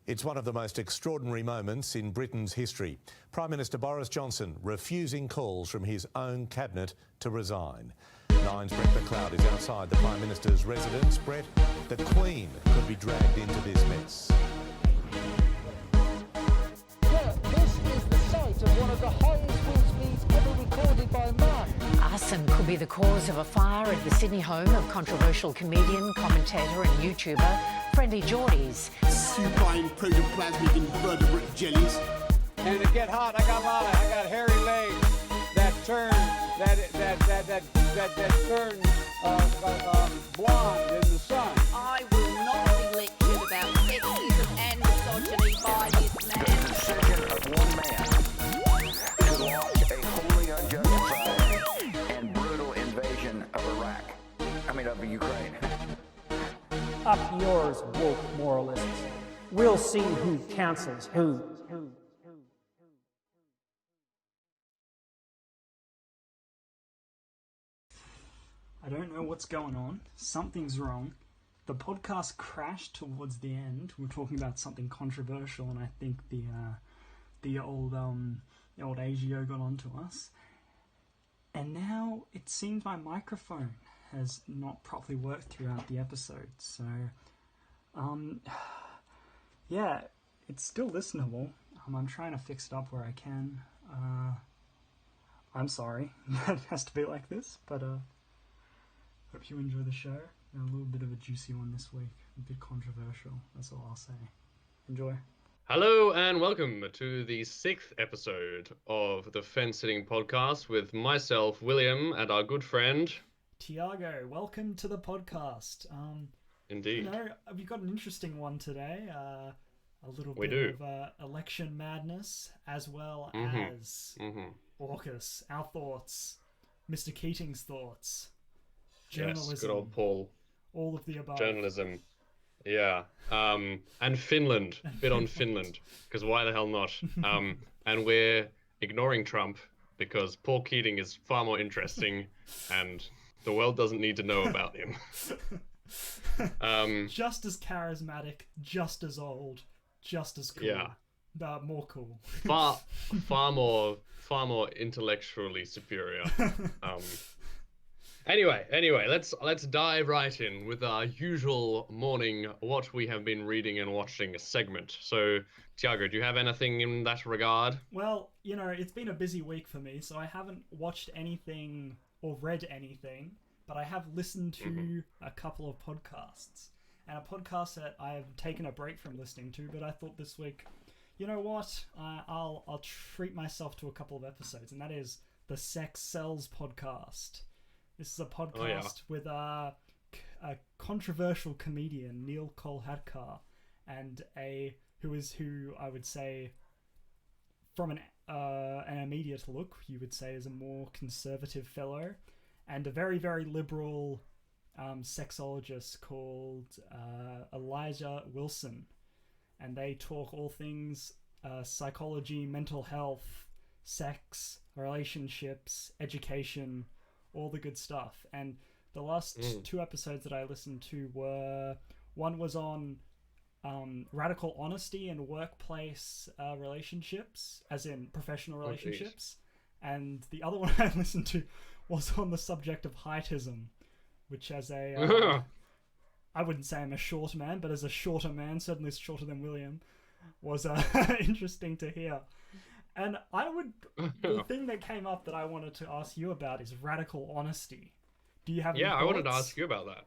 It's one of the most extraordinary moments in Britain's history. Prime Minister Boris Johnson refusing calls from his own cabinet to resign. Nine's Brett McLeod is outside the Prime Minister's residence. Brett, the Queen could be dragged into this mess. Yeah, this is the site of one of the highest wind speeds ever recorded by man. Arson could be the cause of a fire at the Sydney home of controversial comedian, commentator and YouTuber Friendly Geordies. Supine protoplasmic invertebrate jellies. And to get hot, I got hairy legs that turn turn blonde in the sun. I will not be lectured about sexism and misogyny by this man. The decision of one man to launch a wholly unjustified and brutal invasion of Ukraine. Up yours, woke moralists. We'll see who cancels who. I don't know what's going on. Something's wrong. The podcast crashed towards the end. We're talking about something controversial, and I think the old AGO got onto us. And now it seems my microphone has not properly worked throughout the episode. So, yeah, it's still listenable. I'm trying to fix it up where I can. I'm sorry that it has to be like this, but hope you enjoy the show. A little bit of a juicy one this week, a bit controversial, that's all I'll say. Enjoy. Hello and welcome to the 6th episode of the Fence Sitting Podcast with myself, William, and our good friend... Tiago. Welcome to the podcast. Indeed. You know, we've got an interesting one today. A little we bit do. of election madness, as well as AUKUS, our thoughts, Mr. Keating's thoughts, journalism. Yes, good old Paul. All of the above. Journalism. Yeah. And Finland. A bit on Finland, because why the hell not? And we're ignoring Trump, because Paul Keating is far more interesting, and the world doesn't need to know about him. Just as charismatic, just as old, just as cool. Yeah. More cool. far more intellectually superior. Anyway, let's dive right in with our usual morning what we have been reading and watching segment. So, Tiago, do you have anything in that regard? Well, you know, it's been a busy week for me, so I haven't watched anything or read anything, but I have listened to a couple of podcasts. And a podcast that I have taken a break from listening to, but I thought this week, you know what, I'll treat myself to a couple of episodes, and that is the Sex Sells podcast. This is a podcast with a controversial comedian, Neil Kolhatkar, and who I would say, from an immediate look, you would say is a more conservative fellow, and a very, very liberal sexologist called Elijah Wilson. And they talk all things psychology, mental health, sex, relationships, education, all the good stuff. And the last two episodes that I listened to one was on radical honesty in workplace relationships, as in professional relationships. And the other one I listened to was on the subject of heightism, which as a... I wouldn't say I'm a short man, but as a shorter man, certainly shorter than William, was interesting to hear. And the thing that came up that I wanted to ask you about is radical honesty. Do you have any thoughts? I wanted to ask you about that.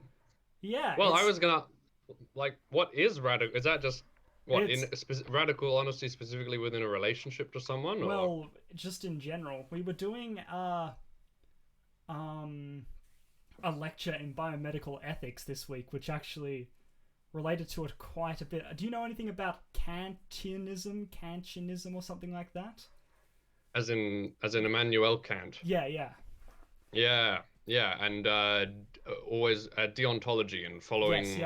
Yeah. Well, I was gonna, what is radical? Is that just radical honesty specifically within a relationship to someone? Or? Well, just in general. We were doing a lecture in biomedical ethics this week, which actually related to it quite a bit. Do you know anything about Kantianism or something like that? As in Immanuel Kant. Yeah, and always deontology and following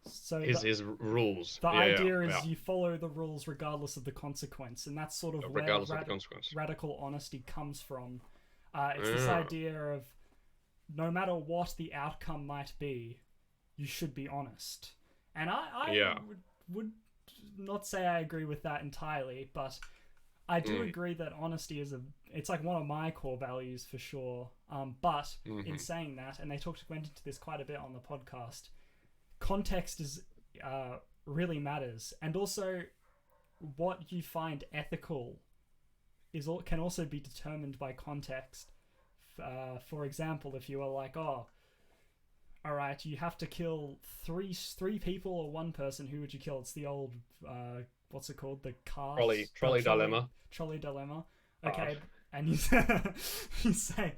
so his rules. The idea is you follow the rules regardless of the consequence, and that's sort of where radical honesty comes from. It's this idea of no matter what the outcome might be, you should be honest. And I would not say I agree with that entirely, but I do agree that honesty is it's like one of my core values for sure. But in saying that, and they went into this quite a bit on the podcast, context is really matters, and also what you find ethical can also be determined by context. For example, if you are like, oh, all right, you have to kill three people or one person, who would you kill? It's the old what's it called? The car trolley dilemma. Trolley dilemma. Okay, and you say,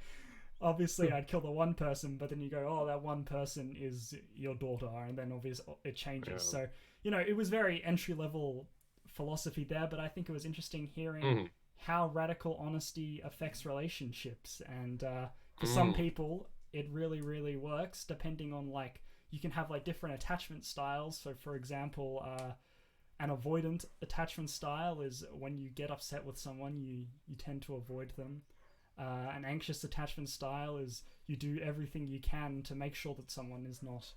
obviously, I'd kill the one person, but then you go, oh, that one person is your daughter, and then obviously it changes. So it was very entry level philosophy there, but I think it was interesting hearing how radical honesty affects relationships, and for some people it really, really works, depending on, like, you can have like different attachment styles. So for example, an avoidant attachment style is when you get upset with someone, you tend to avoid them. An anxious attachment style is you do everything you can to make sure that someone is not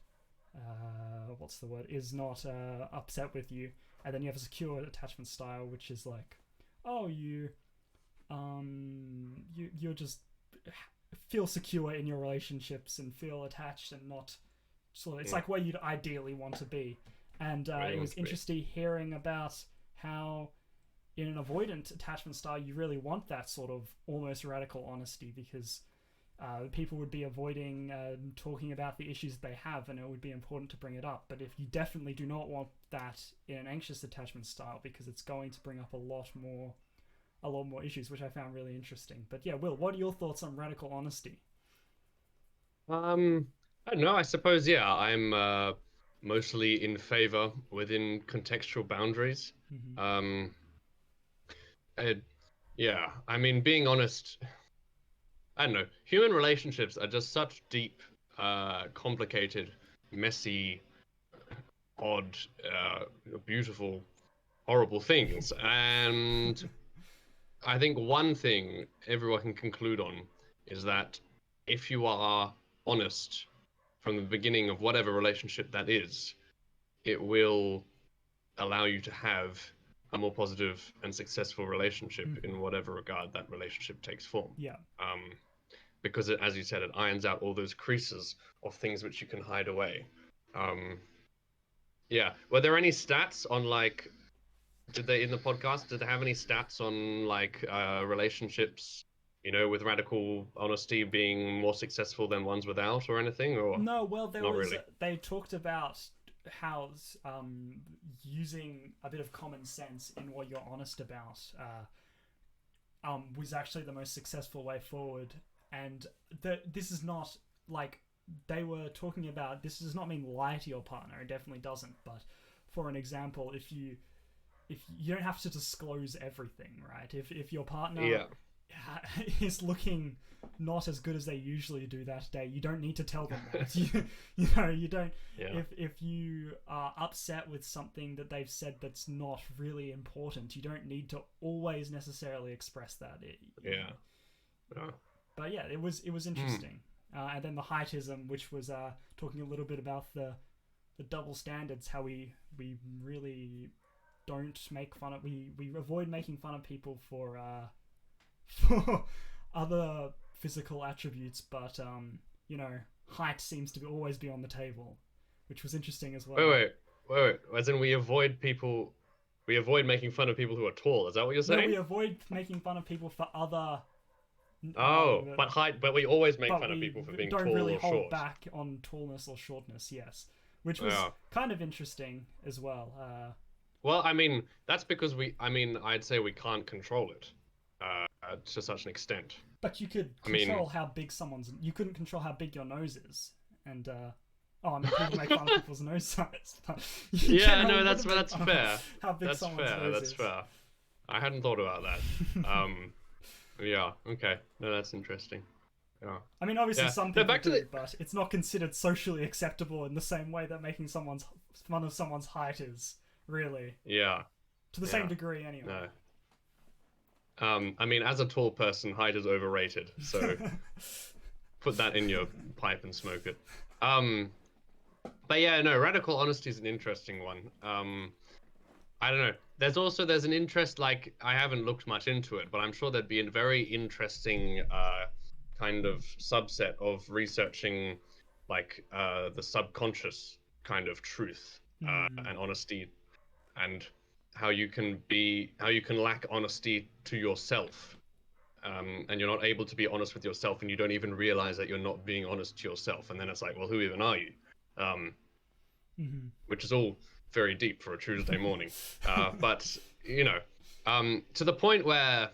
upset with you. And then you have a secure attachment style, which is like, oh, you just feel secure in your relationships and feel attached and not sort of, it's like where you'd ideally want to be. And it was interesting hearing about how in an avoidant attachment style you really want that sort of almost radical honesty, because people would be avoiding talking about the issues they have, and it would be important to bring it up. But if you definitely do not want that in an anxious attachment style, because it's going to bring up a lot more issues, which I found really interesting. But yeah, Will, what are your thoughts on radical honesty? I don't know. I suppose, I'm mostly in favor within contextual boundaries. I mean, being honest, I don't know. Human relationships are just such deep, complicated, messy, odd, beautiful, horrible things. And I think one thing everyone can conclude on is that if you are honest from the beginning of whatever relationship that is, it will allow you to have a more positive and successful relationship in whatever regard that relationship takes form. Yeah. Because it, as you said, it irons out all those creases of things which you can hide away. Were there any stats on, like, did they have any stats on, like, relationships, with radical honesty being more successful than ones without, or anything? Or no, well, really? They talked about how using a bit of common sense in what you're honest about was actually the most successful way forward. And this is not, like, they were talking about, this does not mean lie to your partner, it definitely doesn't, but for an example, if you don't have to disclose everything, right? If your partner is looking not as good as they usually do that day, you don't need to tell them that. You don't. If you are upset with something that they've said that's not really important, you don't need to always necessarily express that. But yeah, it was interesting. And then the heightism, which was talking a little bit about the double standards, how we really don't make fun of, we avoid making fun of people for other physical attributes, but height seems to always be on the table, which was interesting as well. Wait. As in, we avoid making fun of people who are tall. Is that what you're saying? No, we avoid making fun of people for other. But we always make fun of people for being tall or short. Don't really hold back on tallness or shortness. Yes, which was kind of interesting as well. Well, I mean, that's because I'd say we can't control it to such an extent. But you could control how big you couldn't control how big your nose is, and people make fun of people's nose size. That's fair. How big someone's nose is. That's fair. I hadn't thought about that. Yeah. Okay. No, that's interesting. Yeah. I mean, obviously some people do, but it's not considered socially acceptable in the same way that making fun of someone's height is, really. Yeah. To the same degree, anyway. No. I mean, as a tall person, height is overrated. So put that in your pipe and smoke it. But yeah, no, radical honesty is an interesting one. I don't know. There's an interest, like, I haven't looked much into it, but I'm sure there'd be a very interesting kind of subset of researching like the subconscious kind of truth and honesty, and how you can lack honesty to yourself, and you're not able to be honest with yourself, and you don't even realize that you're not being honest to yourself, and then it's like, well, who even are you? Which is all very deep for a Tuesday morning, but to the point where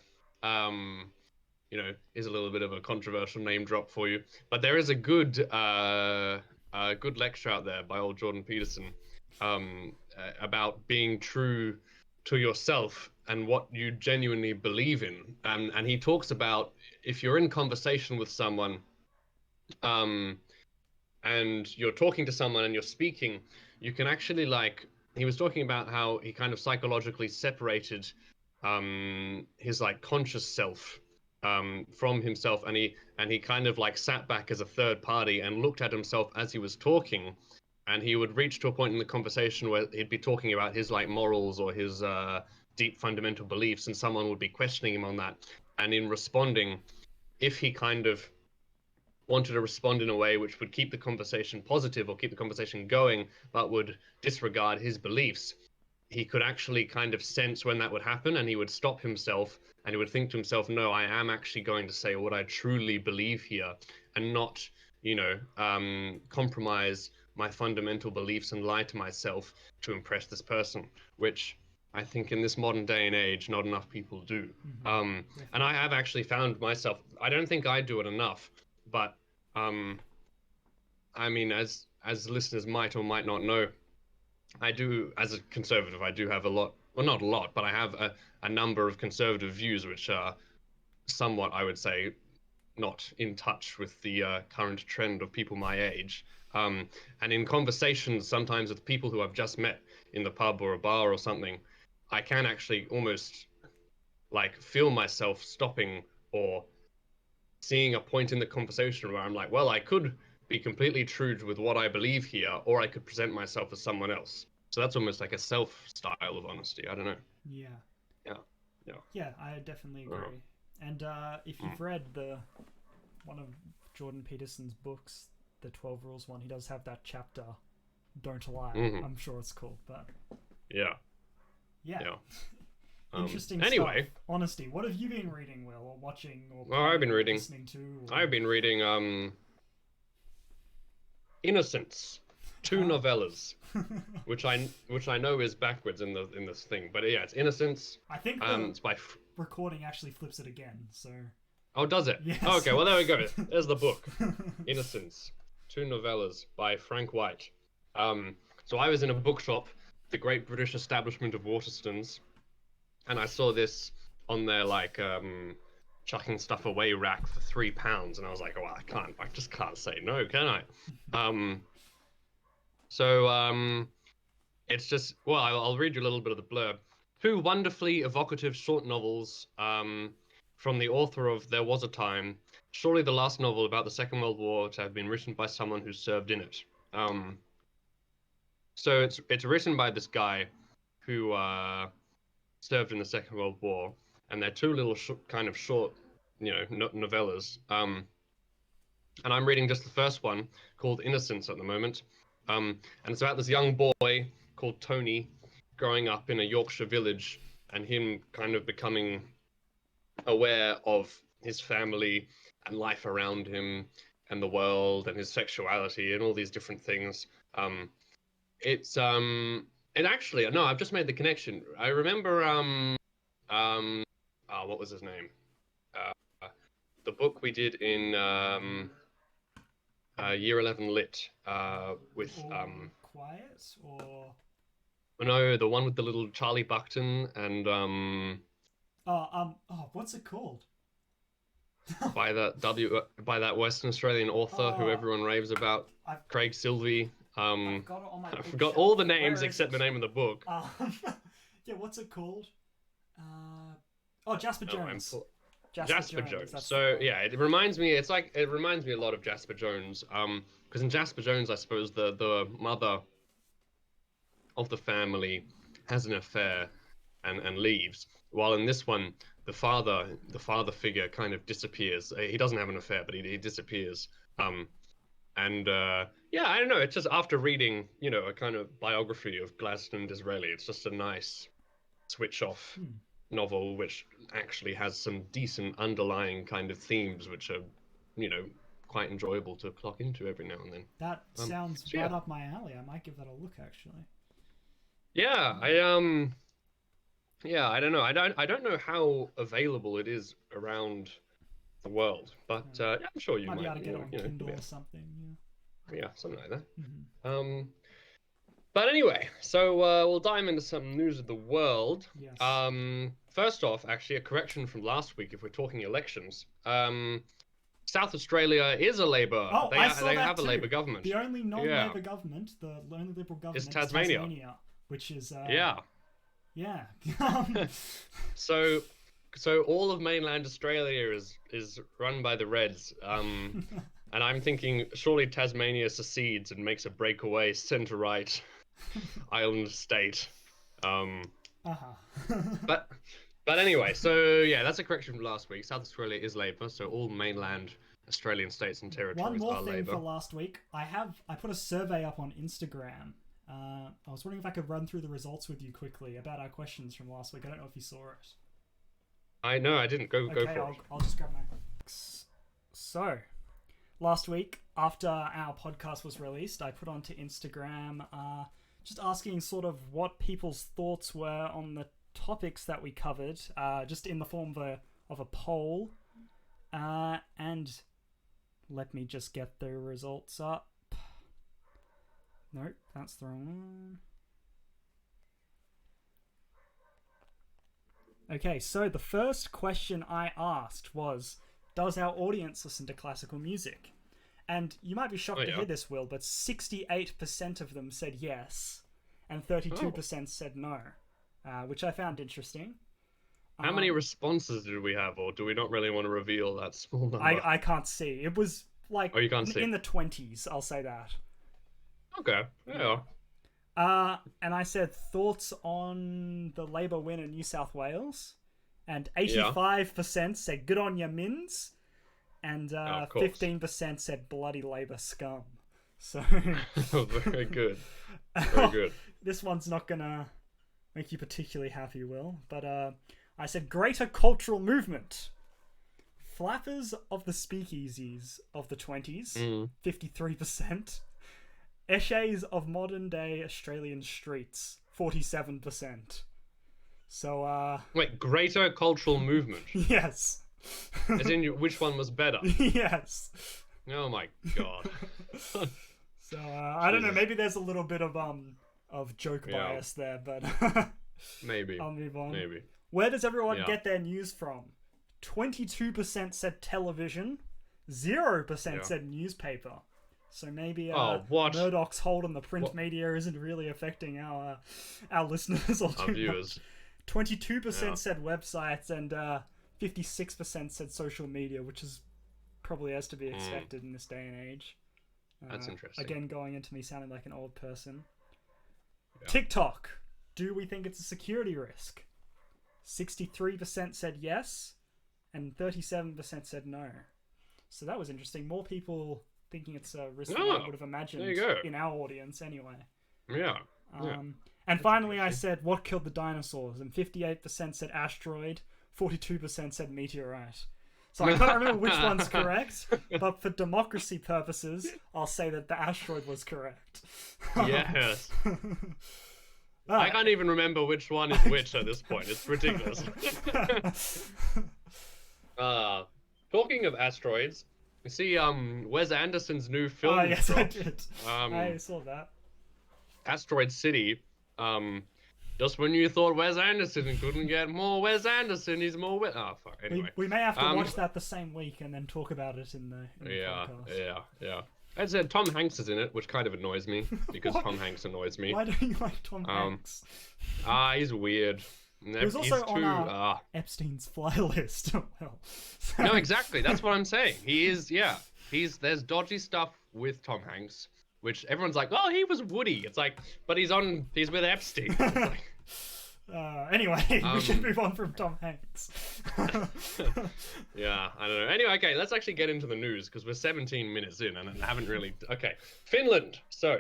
is a little bit of a controversial name drop for you, but there is a good lecture out there by old Jordan Peterson about being true to yourself and what you genuinely believe in, and he talks about if you're in conversation with someone and you're talking to someone and you're speaking, you can actually, like, he was talking about how he kind of psychologically separated his like conscious self from himself, and he kind of like sat back as a third party and looked at himself as he was talking, and he would reach to a point in the conversation where he'd be talking about his like morals or his deep fundamental beliefs, and someone would be questioning him on that, and in responding, if he kind of wanted to respond in a way which would keep the conversation positive or keep the conversation going but would disregard his beliefs, he could actually kind of sense when that would happen, and he would stop himself and he would think to himself, no, I am actually going to say what I truly believe here, and not, compromise my fundamental beliefs and lie to myself to impress this person, which I think in this modern day and age, not enough people do. And I have actually found myself, I don't think I do it enough, but I mean, as listeners might or might not know, I do, as a conservative, I do have a lot, well, not a lot, but I have a number of conservative views which are somewhat, I would say, not in touch with the current trend of people my age. And in conversations, sometimes with people who I've just met in the pub or a bar or something, I can actually almost like feel myself stopping or seeing a point in the conversation where I'm like, well, I could be completely true with what I believe here, or I could present myself as someone else. So that's almost like a self-style of honesty. I don't know. Yeah, I definitely agree. And if you've read one of Jordan Peterson's books, the 12 Rules one, he does have that chapter, Don't Lie. I'm sure it's cool, but yeah. Interesting anyway, stuff. Honesty. What have you been reading, Will, or watching, or I've been reading, listening to? Or... I've been reading Innocence, 2 novellas, which I know is backwards in this thing, but yeah, it's Innocence. I think it's by recording actually flips it again. So. Oh, does it? Yes. Oh, okay, well there we go. There's the book, Innocence, 2 novellas by Frank White. So I was in a bookshop, the Great British Establishment of Waterstones, and I saw this on their like chucking stuff away rack for £3, and I was like, oh, I just can't say no, can I? It's just, well, I'll read you a little bit of the blurb. 2 wonderfully evocative short novels from the author of There Was a Time, surely the last novel about the Second World War to have been written by someone who served in it. So it's written by this guy who served in the Second World War, and they're 2 little kind of short, novellas. And I'm reading just the first one, called Innocence at the moment. And it's about this young boy called Tony growing up in a Yorkshire village, and him kind of becoming aware of his family and life around him and the world and his sexuality and all these different things. And actually, no, I've just made the connection. I remember, what was his name? The book we did in Year 11 Lit with Quiet or no, the one with the little Charlie Buckton and what's it called? by that Western Australian author who everyone raves about, Craig Silvey. I've got it on my I forgot all the names except the name of the book. Yeah, what's it called? Jasper Jones. Jasper Jones. So yeah, it reminds me a lot of Jasper Jones. Because in Jasper Jones, I suppose the mother of the family has an affair and leaves. While in this one, the father figure kind of disappears. He doesn't have an affair, but he disappears. Yeah, I don't know. It's just after reading, a kind of biography of Gladstone and Disraeli, it's just a nice switch-off novel, which actually has some decent underlying kind of themes, which are, quite enjoyable to clock into every now and then. That sounds right up my alley. I might give that a look, actually. Yeah, I don't know. I don't know how available it is around the world, but I'm sure you might be able to get it on Kindle or something. Yeah, something like that. But anyway, so we'll dive into some news of the world. Yes. First off, actually, a correction from last week. If we're talking elections, South Australia is a Labour. Oh, they have a Labour government. The only non-Labour government, the only Liberal government, is Tasmania. Which is yeah. So all of mainland Australia is run by the Reds. And I'm thinking surely Tasmania secedes and makes a breakaway centre-right island state. But anyway, so yeah, that's a correction from last week. South Australia is Labour, so all mainland Australian states and territories are Labour. One more thing for last week. I put a survey up on Instagram. I was wondering if I could run through the results with you quickly about our questions from last week. I don't know if you saw it. I didn't. Go for it. I'll just grab my... So, last week, after our podcast was released, I put onto Instagram just asking sort of what people's thoughts were on the topics that we covered, just in the form of a poll. And let me just get the results up. Nope, that's the wrong one. Okay, so the first question I asked was, does our audience listen to classical music? And you might be shocked to hear this, Will, but 68% of them said yes, and 32% said no, which I found interesting. How many responses did we have, or do we not really want to reveal that small number? I can't see. It was like you can't see. In the 20s, I'll say that. Okay, yeah. And I said thoughts on the Labour win in New South Wales, and 85% said good on your mins, and 15% said bloody Labour scum. So very good, very good. This one's not gonna make you particularly happy, Will, but I said greater cultural movement. Flappers of the speakeasies of the 20s, 53%. Essays of modern-day Australian streets, 47%. So, wait, greater cultural movement? Yes. As in, which one was better? Yes. Oh my god. So, I don't know, maybe there's a little bit of joke bias there, but... Maybe. I'll move on. Maybe. Where does everyone get their news from? 22% said television, 0% said newspaper. So maybe Murdoch's hold on the print media isn't really affecting our listeners or our viewers. 22% said websites, and 56% said social media, which is probably as to be expected in this day and age. That's interesting. Again, going into me sounding like an old person. Yeah. TikTok. Do we think it's a security risk? 63% said yes, and 37% said no. So that was interesting. More people thinking it's a risk than I would have imagined in our audience anyway. Yeah. And finally I said, what killed the dinosaurs? And 58% said asteroid, 42% said meteorite. So I can't remember which one's correct, but for democracy purposes, I'll say that the asteroid was correct. Yes. I can't even remember which one is which at this point. It's ridiculous. Talking of asteroids, you see Wes Anderson's new film. Oh, yes, dropped. I did. I saw that. Asteroid City. Just when you thought Wes Anderson couldn't get more Wes Anderson, he's more Wes... Oh, fuck. Anyway. We may have to watch that the same week and then talk about it in the podcast. Yeah. As I said, Tom Hanks is in it, which kind of annoys me, because Tom Hanks annoys me. Why don't you like Tom Hanks? He's weird. He was also on Epstein's fly list. No, exactly. That's what I'm saying. He is, there's dodgy stuff with Tom Hanks, which everyone's like, oh, he was Woody. It's like, but he's with Epstein. It's like, Anyway, we should move on from Tom Hanks. Yeah, I don't know. Anyway, okay, let's actually get into the news because we're 17 minutes in and I haven't really. Okay, Finland. So,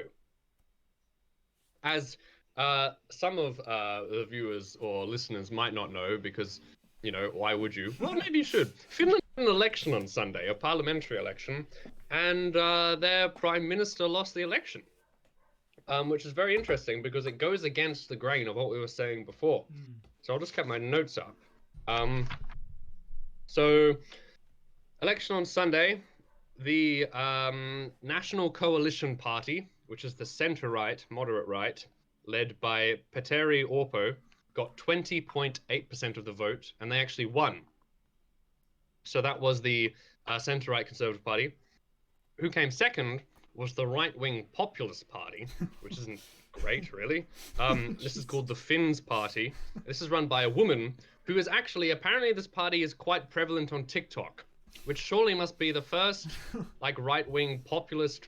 as some of the viewers or listeners might not know, because why would you? Well, maybe you should. Finland had an election on Sunday, a parliamentary election, and their prime minister lost the election. Which is very interesting because it goes against the grain of what we were saying before. So I'll just get my notes up. So, election on Sunday, the National Coalition Party, which is the centre-right, moderate right, led by Petteri Orpo, got 20.8% of the vote, and they actually won. So that was the centre-right Conservative Party. Who came second was the right-wing Populist Party, which isn't great, really. This is called the Finns Party. This is run by a woman who is actually, apparently this party is quite prevalent on TikTok, which surely must be the first, right-wing populist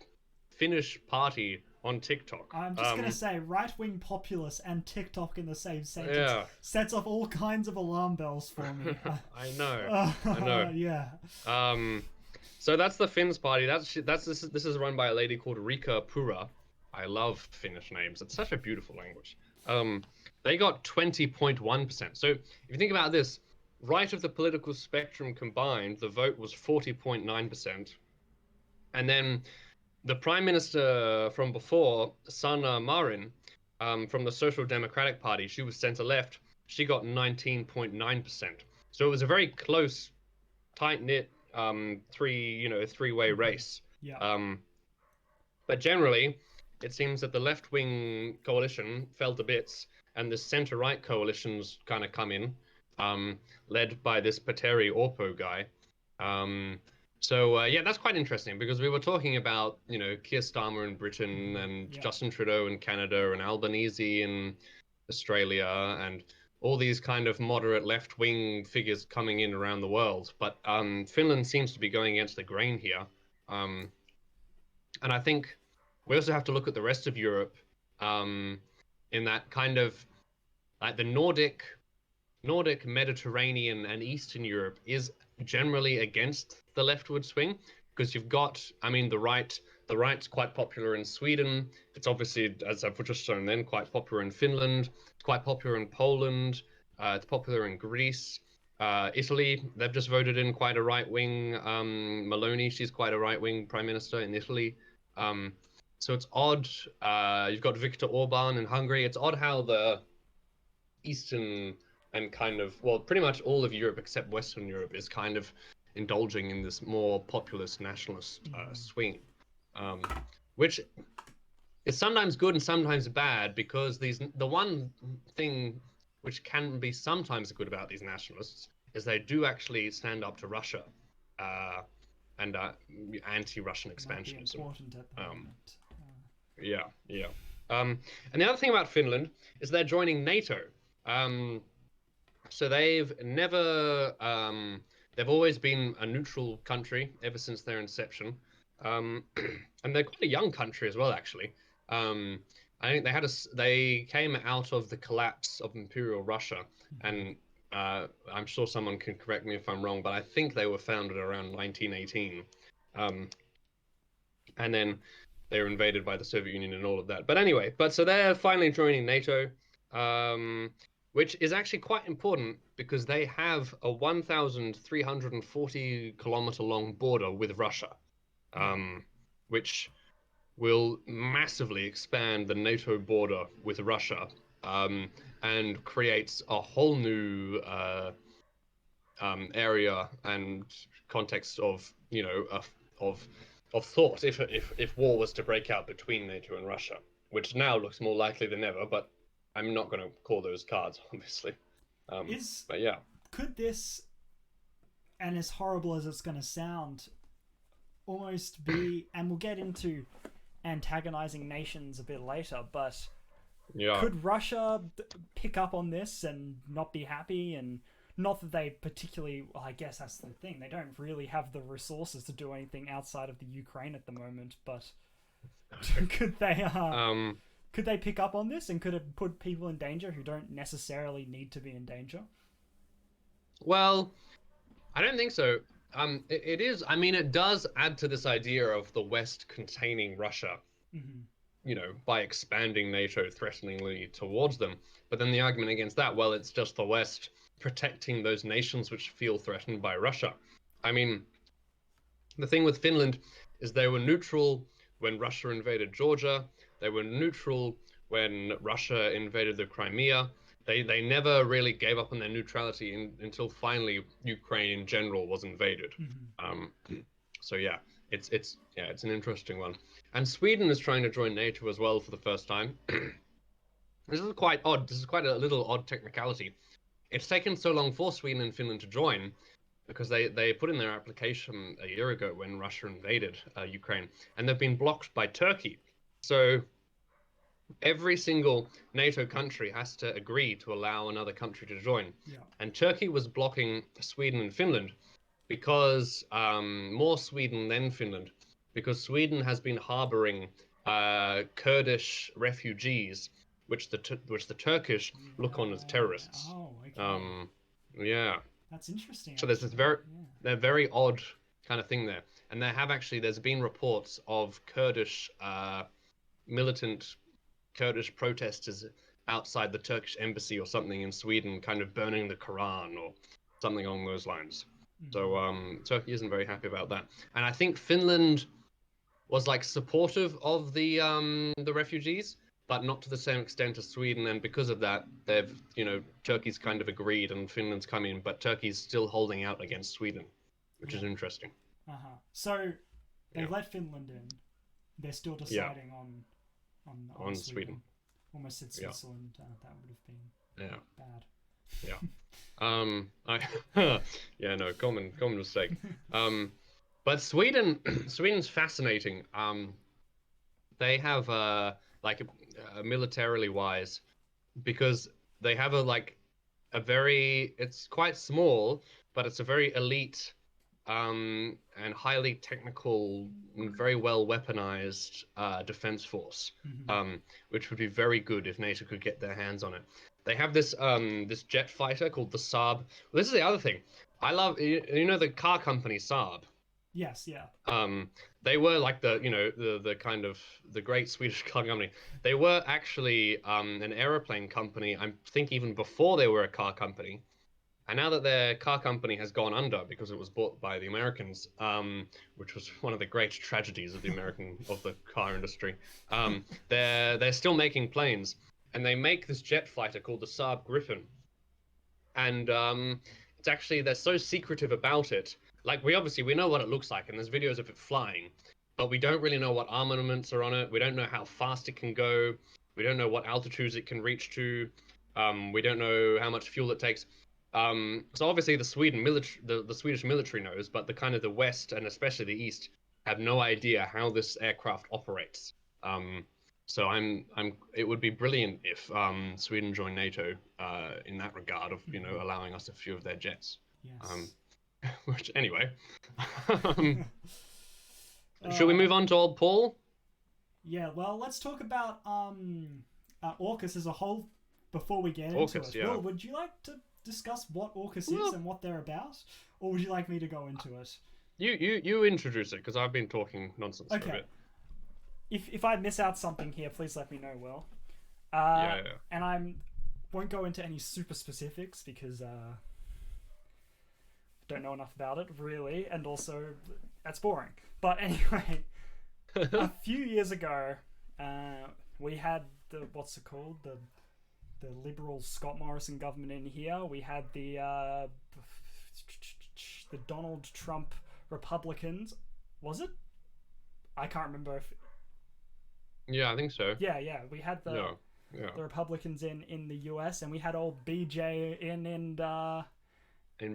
Finnish party on TikTok. I'm just going to say, right-wing populist and TikTok in the same sentence sets off all kinds of alarm bells for me. I know. I know. Yeah. So that's the Finns party. This is run by a lady called Rika Pura. I love Finnish names. It's such a beautiful language. They got 20.1%. So if you think about this, right of the political spectrum combined, the vote was 40.9%. And then the prime minister from before, Sanna Marin, from the Social Democratic Party, she was centre left. She got 19.9%. So it was a very close, tight-knit three-way race. Yeah. But generally, it seems that the left-wing coalition fell to bits, and the centre-right coalitions kind of come in, led by this Petteri Orpo guy. So that's quite interesting because we were talking about Keir Starmer in Britain and Justin Trudeau in Canada and Albanese in Australia and all these kind of moderate left-wing figures coming in around the world. But Finland seems to be going against the grain here. And I think we also have to look at the rest of Europe in that kind of, like the Nordic, Mediterranean and Eastern Europe is generally against the leftward swing because you've got, the right's quite popular in Sweden. It's obviously, as I've just shown then, quite popular in Finland. It's quite popular in Poland. It's popular in Greece. Italy, they've just voted in quite a right-wing Meloni. She's quite a right-wing prime minister in Italy. So it's odd. You've got Viktor Orban in Hungary. It's odd how the Eastern and kind of, pretty much all of Europe except Western Europe is kind of indulging in this more populist nationalist swing, which is sometimes good and sometimes bad because the one thing which can be sometimes good about these nationalists is they do actually stand up to Russia and anti-Russian expansionism. Important at the moment. And the other thing about Finland is they're joining NATO. So they've never, they've always been a neutral country ever since their inception. And they're quite a young country as well, actually. I think they came out of the collapse of Imperial Russia, and I'm sure someone can correct me if I'm wrong, but I think they were founded around 1918. And then they were invaded by the Soviet Union and all of that. But anyway, so they're finally joining NATO, which is actually quite important because they have a 1,340 kilometer long border with Russia, which will massively expand the NATO border with Russia, and creates a whole new area and context of of thought if war was to break out between NATO and Russia, which now looks more likely than ever. But I'm not going to call those cards, obviously. But yeah, could this, and as horrible as it's going to sound, almost be, and we'll get into antagonizing nations a bit later, but could Russia pick up on this and not be happy? And not that they particularly, well, I guess that's the thing, they don't really have the resources to do anything outside of the Ukraine at the moment, but could they could they pick up on this, and could it put people in danger who don't necessarily need to be in danger? Well, I don't think so. It is. I mean, it does add to this idea of the West containing Russia, you know, by expanding NATO threateningly towards them. But then the argument against that, well, it's just the West protecting those nations which feel threatened by Russia. I mean, the thing with Finland is they were neutral when Russia invaded Georgia. They were neutral when Russia invaded the Crimea. They never really gave up on their neutrality until finally Ukraine in general was invaded. So yeah, it's an interesting one. And Sweden is trying to join NATO as well for the first time. This is quite odd. This is quite a little odd technicality. It's taken so long for Sweden and Finland to join because they put in their application a year ago when Russia invaded Ukraine, and they've been blocked by Turkey. So every single NATO country has to agree to allow another country to join. And Turkey was blocking Sweden and Finland because more Sweden than Finland, because Sweden has been harboring Kurdish refugees, which the Turkish look on as terrorists. Oh, okay. Yeah. That's interesting. So there's this very odd kind of thing there, and there's been reports of militant Kurdish protesters outside the Turkish embassy or something in Sweden, kind of burning the Quran or something along those lines. So Turkey isn't very happy about that, and I think Finland was like supportive of the refugees, but not to the same extent as Sweden, and because of that, Turkey's kind of agreed and Finland's come in, but Turkey's still holding out against Sweden, which is interesting. So they let Finland in. They're still deciding on Sweden. Almost said Switzerland. That would have been bad. Common mistake. But Sweden's fascinating. They have militarily wise, because they have it's quite small, but it's a very elite and highly technical and very well weaponized defense force, which would be very good if NATO could get their hands on it. They have this jet fighter called the Saab. Well, this is the other thing. I love, the car company Saab. Yes, yeah. They were like the kind of the great Swedish car company. They were actually an aeroplane company, I think even before they were a car company. And now that their car company has gone under because it was bought by the Americans, which was one of the great tragedies of the car industry, they're still making planes, and they make this jet fighter called the Saab Gripen. And it's actually, they're so secretive about it. Like, we know what it looks like, and there's videos of it flying, but we don't really know what armaments are on it. We don't know how fast it can go. We don't know what altitudes it can reach to. We don't know how much fuel it takes. So obviously the Swedish military knows, but the West and especially the East have no idea how this aircraft operates. So it would be brilliant if Sweden joined NATO in that regard of allowing us a few of their jets. Yes. Which anyway, should we move on to old Paul? Yeah, well, let's talk about AUKUS as a whole before we get into it. Yeah. Will, would you like to discuss what AUKUS is and what they're about, or would you like me to go into it? You introduce it, because I've been talking nonsense for a bit. If I miss out something here, please let me know, Will. And I won't go into any super specifics because don't know enough about it really, and also that's boring. But anyway, a few years ago, we had the Liberal Scott Morrison government in here. We had the Donald Trump Republicans. Was it? I can't remember if. Yeah, I think so. Yeah. We had the Republicans in the US, and we had old BJ in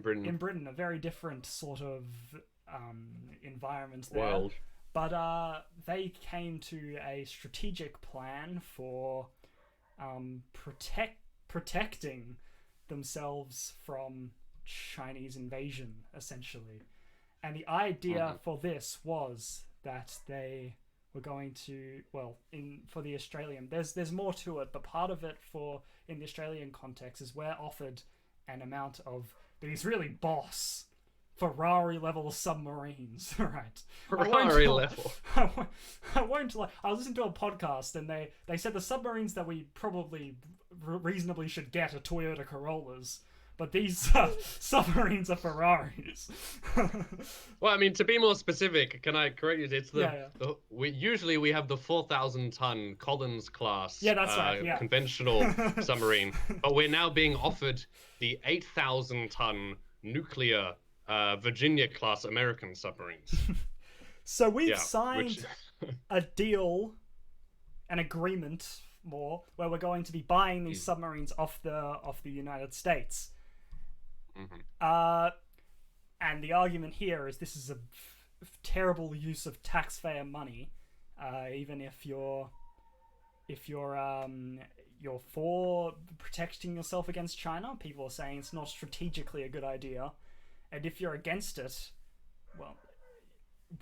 Britain. In Britain, a very different sort of environment there. World. But they came to a strategic plan for protecting themselves from Chinese invasion, essentially. And the idea for this was that they we're going to, well, for the Australian, there's more to it, but part of it in the Australian context is we're offered an amount of these really boss Ferrari level submarines, right? Ferrari level. I won't lie. I was listening to a podcast and they said the submarines that we probably reasonably should get are Toyota Corollas. But these submarines are Ferraris. Well, I mean, to be more specific, can I correct you? It's we have the 4,000-ton Collins class, that's right, conventional submarine, but we're now being offered the 8,000-ton nuclear Virginia class American submarines. So we've signed a deal, an agreement, where we're going to be buying these submarines off the United States. And the argument here is this is a terrible use of taxpayer money, even if you're for protecting yourself against China. People are saying it's not strategically a good idea, and if you're against it, well,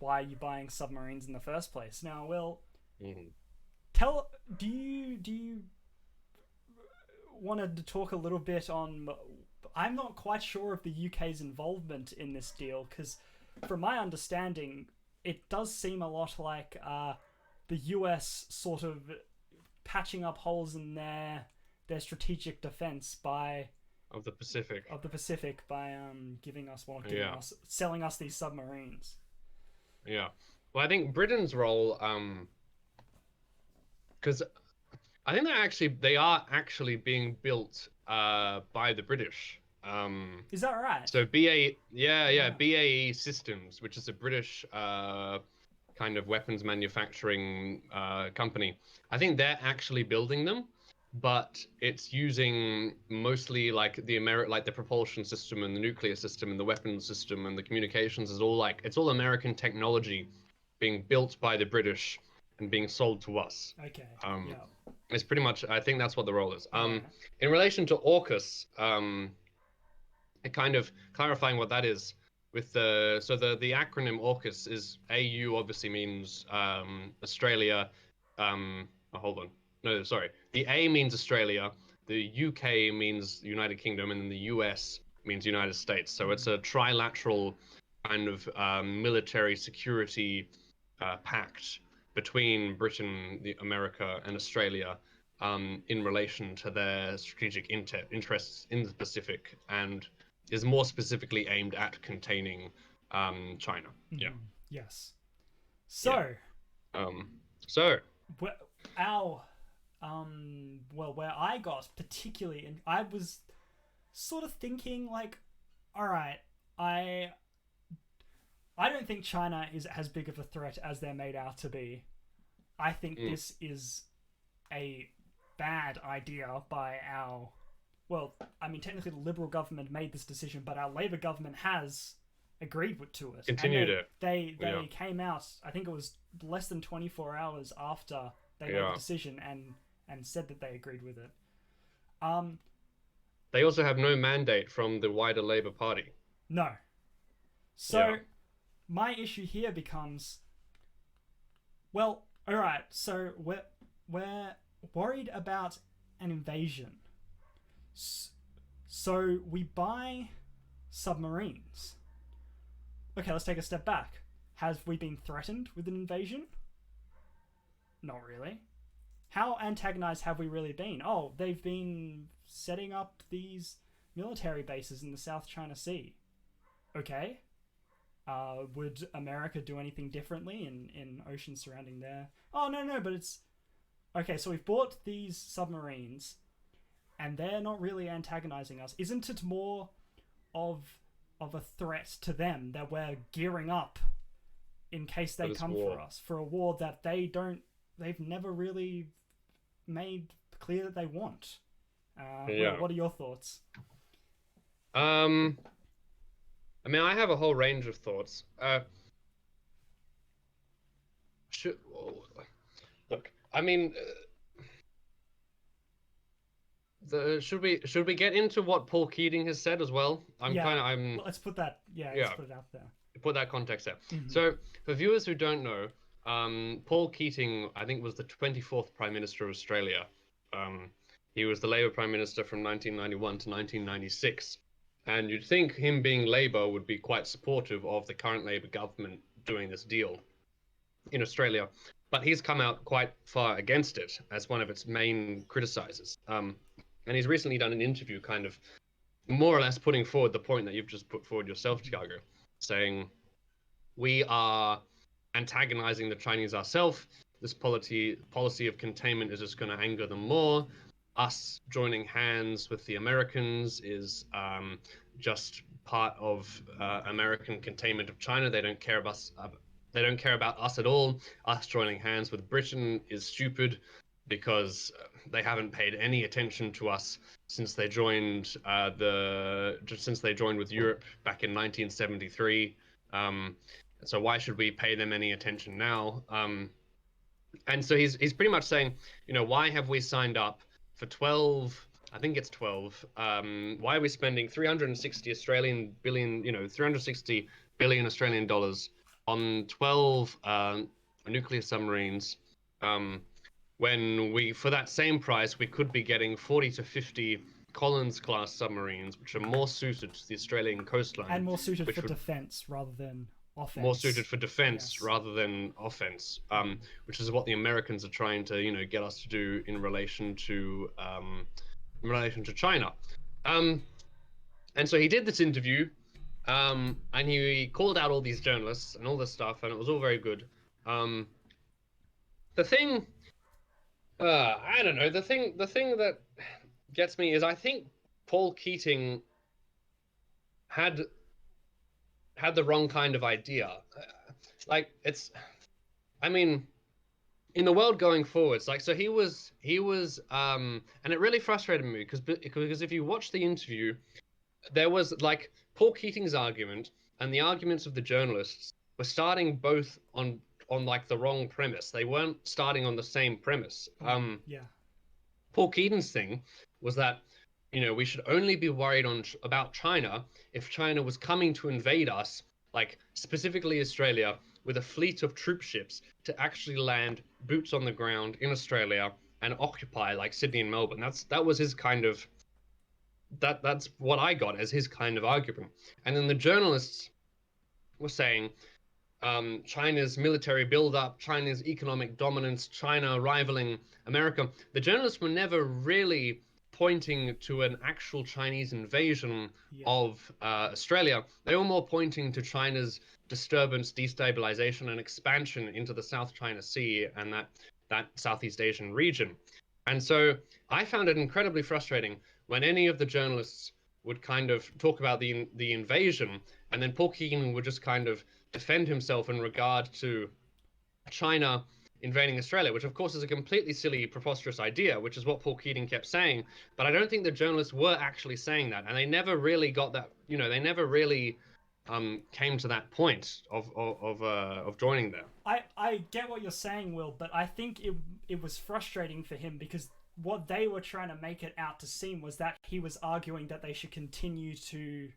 why are you buying submarines in the first place? Now, Will, do you wanted to talk a little bit on? I'm not quite sure of the UK's involvement in this deal, because from my understanding, it does seem a lot like the US sort of patching up holes in their strategic defense of the Pacific by selling us these submarines. Yeah. Well, I think Britain's role, because I think they are actually being built by the British. Is that right? So BAE Systems, which is a British kind of weapons manufacturing company. I think they're actually building them, but it's using mostly like the propulsion system and the nuclear system and the weapons system and the communications is all it's all American technology being built by the British and being sold to us. Okay. It's pretty much, I think that's what the role is. In relation to AUKUS, kind of clarifying what that is, with the acronym AUKUS is AU obviously means Australia. Hold on. No, sorry. The A means Australia, the UK means United Kingdom, and then the US means United States. So it's a trilateral kind of military security pact between Britain, America, and Australia in relation to their strategic interests in the Pacific, and is more specifically aimed at containing China. Yeah. Yes. So. Where I got particularly, and I was sort of thinking like, all right, I don't think China is as big of a threat as they're made out to be. I think this is a bad idea by our, technically the Liberal government made this decision, but our Labour government has agreed to it. Continued it. They came out, I think it was less than 24 hours after they made the decision and said that they agreed with it. They also have no mandate from the wider Labour Party. No. So my issue here becomes, well, all right, so we're worried about an invasion. So we buy submarines. Okay, let's take a step back. Have we been threatened with an invasion? Not really. How antagonized have we really been? Oh, they've been setting up these military bases in the South China Sea. Okay. Would America do anything differently in oceans surrounding there? Oh, no, but it's... Okay, so we've bought these submarines, and they're not really antagonizing us. Isn't it more of a threat to them that we're gearing up in case they come for us, for a war that they've never really made clear that they want? What are your thoughts? I mean, I have a whole range of thoughts. Look, I mean, should we get into what Paul Keating has said as well? Let's put that. Let's put it out there. Put that context there. Mm-hmm. So, for viewers who don't know, Paul Keating, I think, was the 24th Prime Minister of Australia. He was the Labour Prime Minister from 1991 to 1996. And you'd think him being Labour would be quite supportive of the current Labour government doing this deal in Australia. But he's come out quite far against it as one of its main criticisers. And he's recently done an interview kind of more or less putting forward the point that you've just put forward yourself, Tiago, saying we are antagonizing the Chinese ourselves. This policy of containment is just going to anger them more. Us joining hands with the Americans is just part of American containment of China. They don't care about us. They don't care about us at all. Us joining hands with Britain is stupid because they haven't paid any attention to us since they joined with Europe back in 1973. So why should we pay them any attention now? And so he's pretty much saying, why have we signed up for 12? I think it's 12. Why are we spending 360 billion Australian dollars on 12 nuclear submarines, when for that same price, we could be getting 40 to 50 Collins-class submarines, which are more suited to the Australian coastline. And more suited for defence rather than offence. More suited for defence rather than offence, which is what the Americans are trying to, get us to do in relation to China. And so he did this interview, and he called out all these journalists and all this stuff, and it was all very good. The thing, I don't know. The thing that gets me is I think Paul Keating had the wrong kind of idea. In the world going forwards, so he was, and it really frustrated me because if you watch the interview, there was Paul Keating's argument and the arguments of the journalists were starting both on the wrong premise. They weren't starting on the same premise. Paul Keating's thing was that we should only be worried about China if China was coming to invade us, specifically Australia, with a fleet of troop ships to actually land boots on the ground in Australia and occupy Sydney and Melbourne. That was his kind of that's what I got as his kind of argument. And then the journalists were saying China's military build-up, China's economic dominance, China rivaling America. The journalists were never really pointing to an actual Chinese invasion of Australia. They were more pointing to China's disturbance, destabilization, and expansion into the South China Sea and that Southeast Asian region. And so I found it incredibly frustrating when any of the journalists would kind of talk about the invasion, and then Paul Keating would just kind of defend himself in regard to China invading Australia, which of course is a completely silly, preposterous idea, which is what Paul Keating kept saying. But I don't think the journalists were actually saying that, and they never really got that. They never really came to that point of joining there. I get what you're saying, Will, but I think it was frustrating for him because what they were trying to make it out to seem was that he was arguing that they should continue to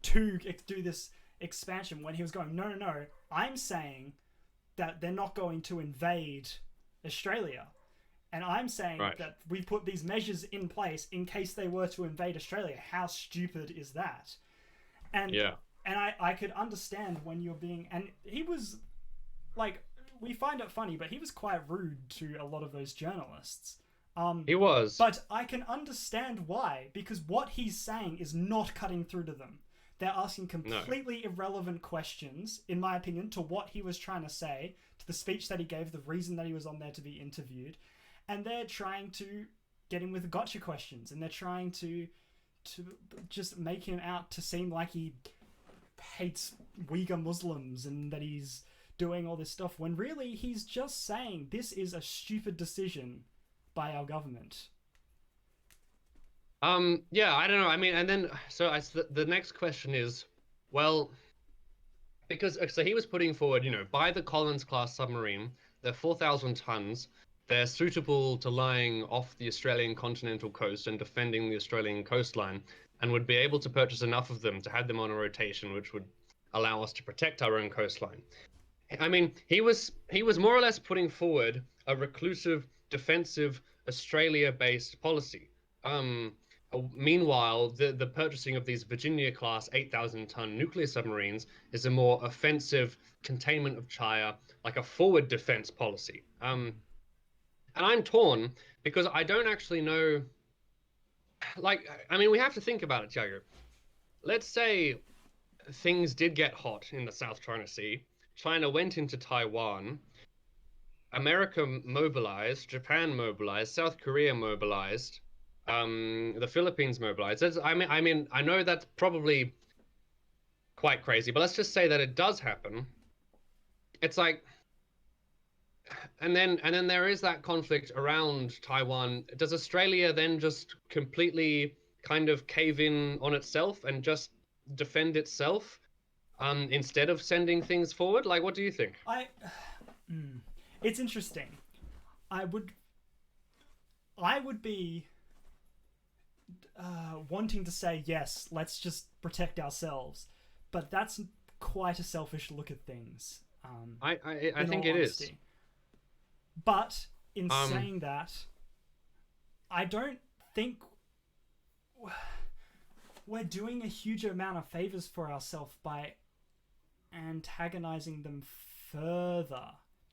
do this expansion when he was going, no, I'm saying that they're not going to invade Australia. And I'm saying that we put these measures in place in case they were to invade Australia. How stupid is that? And I could understand when you're being... And he was, we find it funny, but he was quite rude to a lot of those journalists. He was. But I can understand why, because what he's saying is not cutting through to them. They're asking completely irrelevant questions, in my opinion, to what he was trying to say, to the speech that he gave, the reason that he was on there to be interviewed. And they're trying to get him with gotcha questions, and they're trying to just make him out to seem like he hates Uyghur Muslims and that he's doing all this stuff, when really he's just saying this is a stupid decision by our government. I don't know. And then the next question is, well, because he was putting forward, buy the Collins class submarine. They're 4,000 tons. They're suitable to lying off the Australian continental coast and defending the Australian coastline, and would be able to purchase enough of them to have them on a rotation, which would allow us to protect our own coastline. I mean, he was more or less putting forward a reclusive, defensive, Australia-based policy. Meanwhile, the purchasing of these Virginia-class 8,000-ton nuclear submarines is a more offensive containment of China, like a forward defense policy. And I'm torn because I don't actually know. Like, I mean, we have to think about it, Tiago. Let's say things did get hot in the South China Sea. China went into Taiwan. America mobilized, Japan mobilized, South Korea mobilized, the Philippines mobilized. I mean, I know that's probably quite crazy, but let's just say that it does happen. It's like, and then there is that conflict around Taiwan. Does Australia then just completely kind of cave in on itself and just defend itself, instead of sending things forward? Like, what do you think? It's interesting. I would be wanting to say yes, let's just protect ourselves, but that's quite a selfish look at things. I think it is. But in saying that, I don't think we're doing a huge amount of favors for ourselves by antagonizing them further.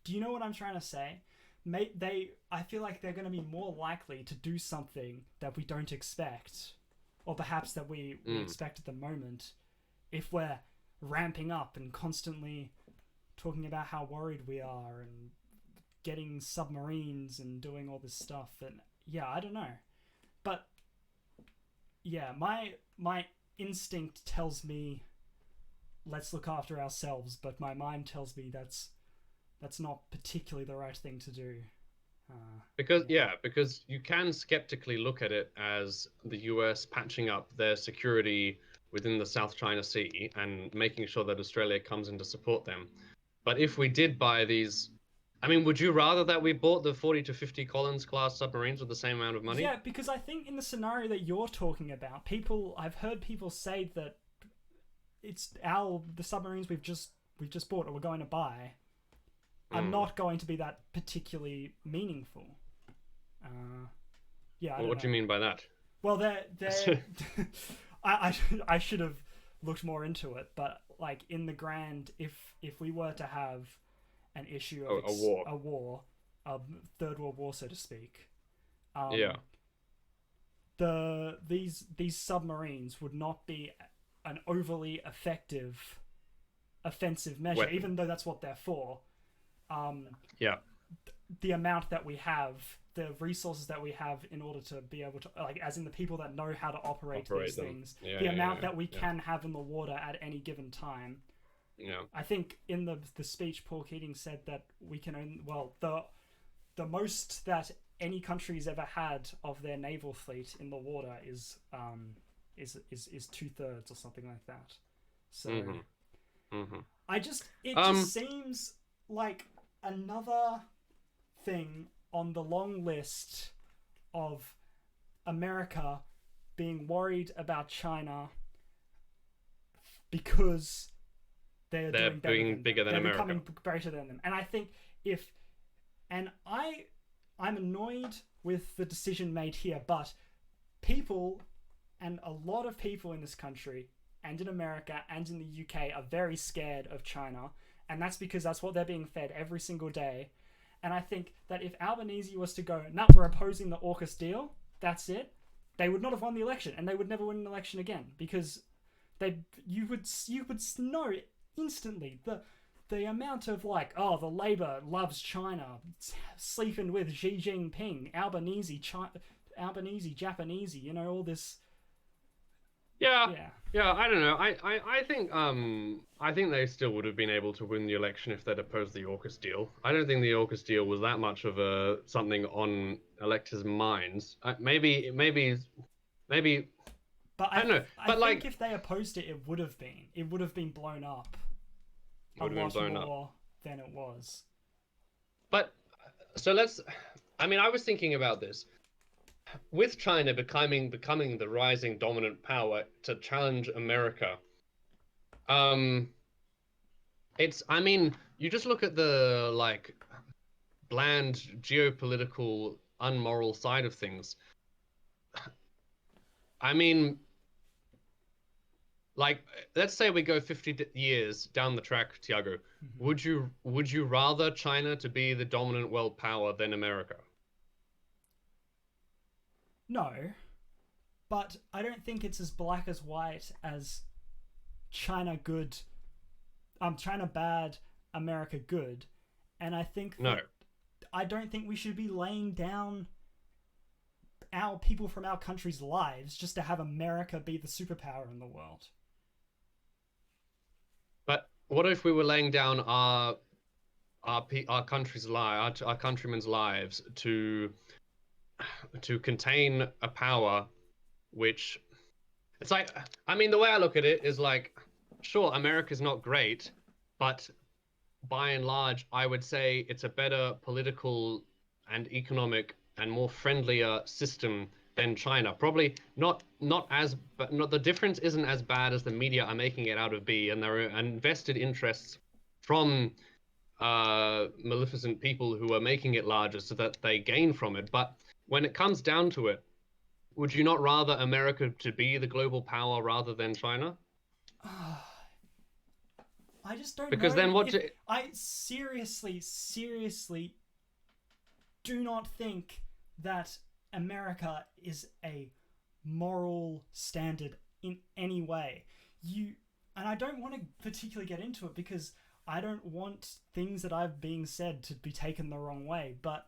Do you know what I'm trying to say? I feel like they're going to be more likely to do something that we don't expect, or perhaps that we expect at the moment, if we're ramping up and constantly talking about how worried we are and getting submarines and doing all this stuff. And yeah, I don't know. But yeah, my instinct tells me let's look after ourselves, but my mind tells me that's not particularly the right thing to do. Because you can skeptically look at it as the US patching up their security within the South China Sea and making sure that Australia comes in to support them. But if we did buy these, I mean, would you rather that we bought the 40 to 50 Collins class submarines with the same amount of money? Yeah, because I think in the scenario that you're talking about, I've heard people say that it's the submarines we've just bought or we're going to buy are not going to be that particularly meaningful. What do you mean by that? Well, they're I should have looked more into it, but like in the grand, if we were to have an issue of a war, Third World War, so to speak, these submarines would not be an overly effective offensive measure, weapon, even though that's what they're for. The amount that we have, the resources that we have in order to be able to, like, as in the people that know how to operate these things, the amount that we can have in the water at any given time. I think in the speech, Paul Keating said that we can only, the most that any country's ever had of their naval fleet in the water is 2/3 or something like that. So it just seems like another thing on the long list of America being worried about China because they're doing bigger than America. They're becoming greater than them. And I think I'm annoyed with the decision made here, but people, and a lot of people in this country and in America and in the UK, are very scared of China. And that's because that's what they're being fed every single day. And I think that if Albanese was to go, no, we're opposing the AUKUS deal, that's it, they would not have won the election, and they would never win an election again, because you would know instantly the amount of like, oh, the Labour loves China, sleeping with Xi Jinping, Albanese, Japanese, you know, all this. Yeah, I don't know. I think they still would have been able to win the election if they'd opposed the AUKUS deal. I don't think the AUKUS deal was that much of something on electors' minds. Maybe. But I don't know. But I think if they opposed it, it would have been blown up. A lot more than it was. But so I was thinking about this. With China becoming the rising dominant power to challenge America, I mean, you just look at the like bland geopolitical, unmoral side of things. I mean, like, let's say we go 50 years down the track, Tiago. Would you rather China to be the dominant world power than America? No, but I don't think it's as black as white as China good, China bad, America good, and I think No. I don't think we should be laying down our people from our country's lives just to have America be the superpower in the world. But what if we were laying down our country's our countrymen's lives to contain a power which it's like, I mean, the way I look at it is like, sure, America's not great, but by and large, I would say it's a better political and economic and more friendlier system than China. Probably not the difference isn't as bad as the media are making it out to be, and there are invested interests from maleficent people who are making it larger so that they gain from it. But when it comes down to it, would you not rather America to be the global power rather than China? I just don't because know. Then what? I seriously do not think that America is a moral standard in any way. And I don't want to particularly get into it because I don't want things that I've being said to be taken the wrong way, but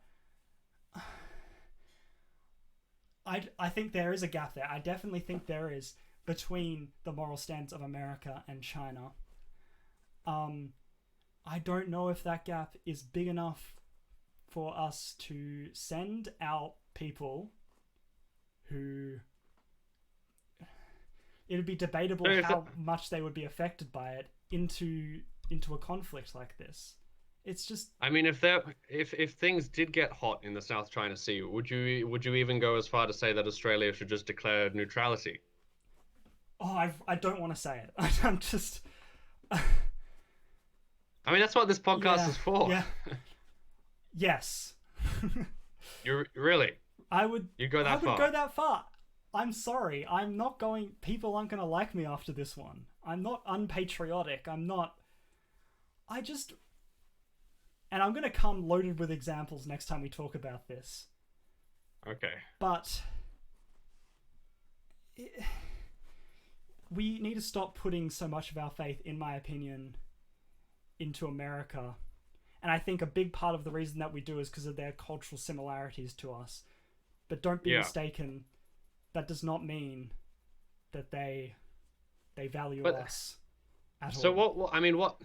I think there is a gap there. I definitely think there is between the moral standards of America and China. I don't know if that gap is big enough for us to send our people who... It'd be debatable how much they would be affected by it into a conflict like this. It's just... I mean, if things did get hot in the South China Sea, would you even go as far to say that Australia should just declare neutrality? Oh, I don't want to say it. I'm just... I mean, that's what this podcast is for. Yeah. Yes. You really? I would. You go that far? I would go that far. I'm sorry. I'm not going. People aren't going to like me after this one. I'm not unpatriotic. I'm not. I just. And I'm going to come loaded with examples next time we talk about this. Okay. But we need to stop putting so much of our faith, in my opinion, into America. And I think a big part of the reason that we do is because of their cultural similarities to us. But don't be mistaken, that does not mean that they value us at all. So what I mean, what...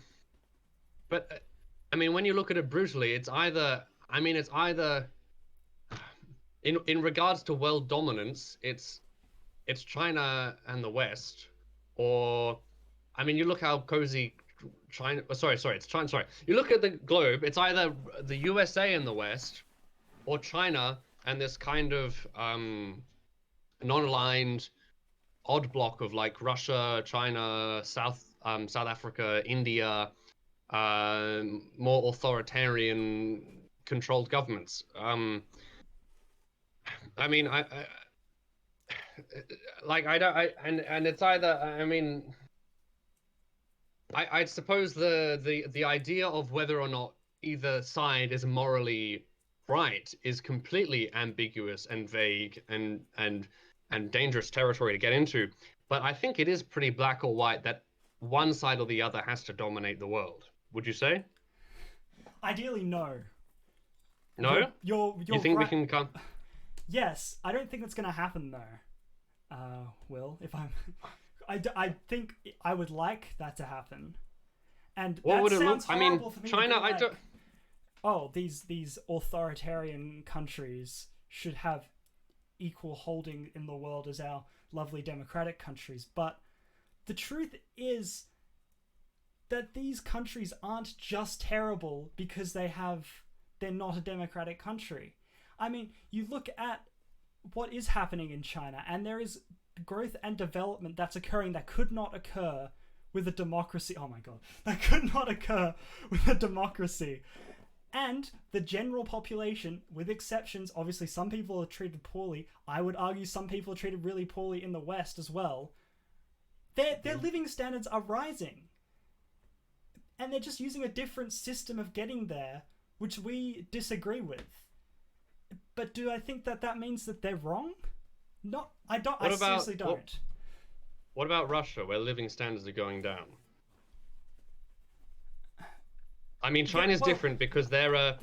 But, I mean, when you look at it brutally, it's either... In regards to world dominance, it's China and the West, or... I mean, you look how cozy... China, it's China. Sorry, you look at the globe. It's either the USA and the West, or China and this kind of non-aligned odd block of like Russia, China, South Africa, India, more authoritarian controlled governments. I mean, and it's either. I mean. I suppose the idea of whether or not either side is morally right is completely ambiguous and vague and dangerous territory to get into. But I think it is pretty black or white that one side or the other has to dominate the world. Would you say? Ideally, no. No? You're you think right. we can come? Yes, I don't think that's going to happen though. Will, if I'm... I think I would like that to happen, and what that would it sounds look? horrible I mean, for me China. To be like, I don't. Oh, these authoritarian countries should have equal holding in the world as our lovely democratic countries. But the truth is that these countries aren't just terrible because they're not a democratic country. I mean, you look at what is happening in China, and there is growth and development that's occurring that could not occur with a democracy. Oh my god, that could not occur with a democracy. And the general population, with exceptions, obviously some people are treated poorly. I would argue some people are treated really poorly in the West as well. Their living standards are rising. And they're just using a different system of getting there, which we disagree with. But do I think that means that they're wrong? No, I don't. I seriously don't. What about Russia, where living standards are going down? I mean, China's different because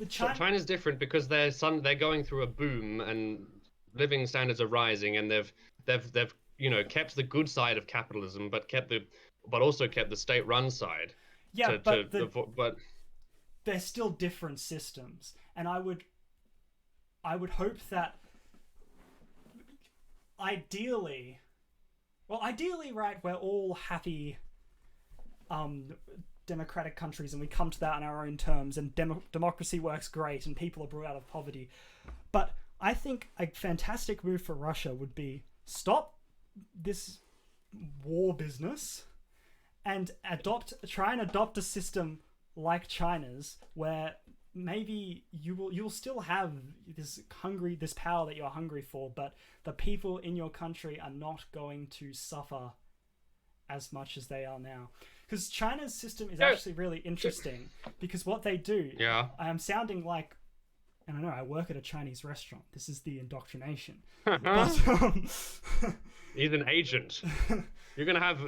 China's different because they're going through a boom and living standards are rising, and they've kept the good side of capitalism, but also kept the state-run side. Yeah, but they're still different systems, and I would hope that ideally, right, we're all happy democratic countries and we come to that on our own terms, and democracy works great and people are brought out of poverty. But I think a fantastic move for Russia would be stop this war business and try and adopt a system like China's, where maybe you'll still have this power that you're hungry for, but the people in your country are not going to suffer as much as they are now. Because China's system is actually really interesting, because what they do, I am sounding like, I don't know, I work at a Chinese restaurant. This is the indoctrination. But, he's an agent. You're gonna have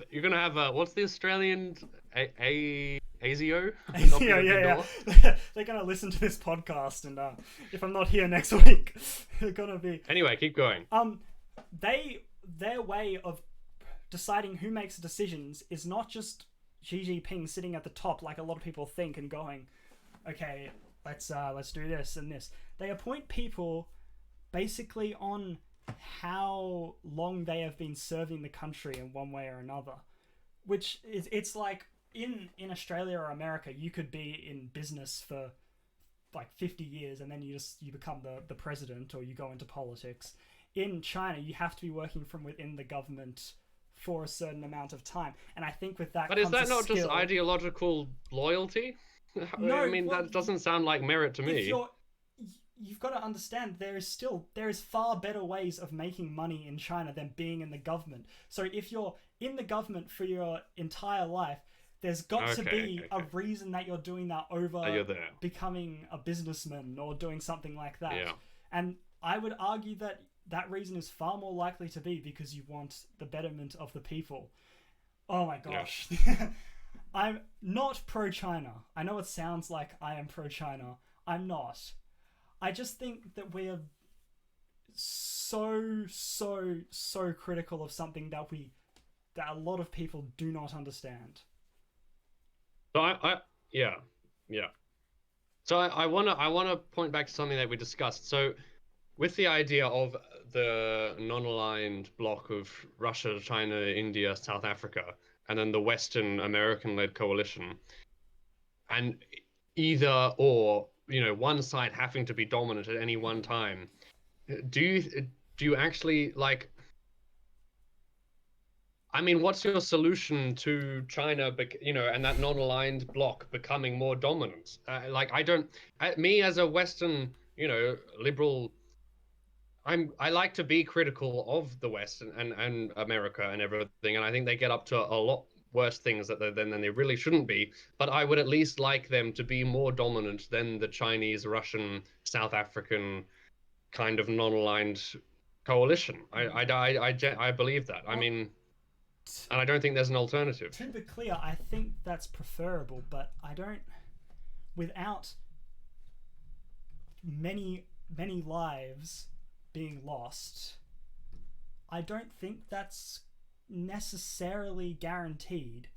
what's the Australian ASIO? Yeah. They're gonna listen to this podcast, and if I'm not here next week, they're gonna be. Anyway, keep going. Their way of deciding who makes the decisions is not just Xi Jinping sitting at the top like a lot of people think and going, okay, let's do this and this. They appoint people basically on how long they have been serving the country in one way or another, which is, it's like in Australia or America, you could be in business for like 50 years and then you become the president or you go into politics. In China, you have to be working from within the government for a certain amount of time, and I think with that. But is that not just ideological loyalty? No, I mean, that doesn't sound like merit to me. You've got to understand there is far better ways of making money in China than being in the government. So if you're in the government for your entire life, there's got to be a reason that you're doing that over becoming a businessman or doing something like that. Yeah. And I would argue that reason is far more likely to be because you want the betterment of the people. Oh my gosh. Yeah. I'm not pro-China. I know it sounds like I am pro-China. I'm not. I just think that we're so critical of something that a lot of people do not understand. So yeah. So I wanna point back to something that we discussed. So with the idea of the non-aligned bloc of Russia, China, India, South Africa, and then the Western American-led coalition, and either or, one side having to be dominant at any one time, do you actually like? I mean, what's your solution to China, and that non-aligned bloc becoming more dominant? Me as a Western, liberal, I like to be critical of the West and America and everything, and I think they get up to a lot worse things than they really shouldn't be. But I would at least like them to be more dominant than the Chinese, Russian, South African kind of non-aligned coalition. I believe that. I mean, and I don't think there's an alternative. To be clear, I think that's preferable, but I don't. Without many lives being lost, I don't think that's necessarily guaranteed.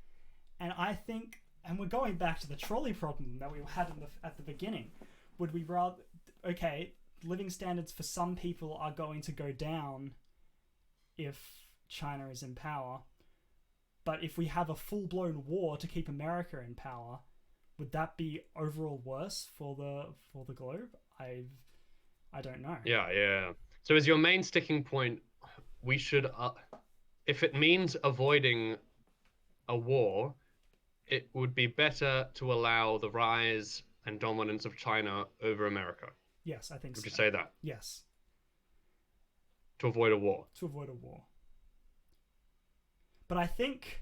And I think, and we're going back to the trolley problem that we had at the beginning. Would we rather, living standards for some people are going to go down if China is in power, but if we have a full-blown war to keep America in power, would that be overall worse for the globe? I don't know. Yeah. So as your main sticking point, we should, if it means avoiding a war, it would be better to allow the rise and dominance of China over America. Yes, I think so. Would you say that? Yes. To avoid a war. To avoid a war. But I think...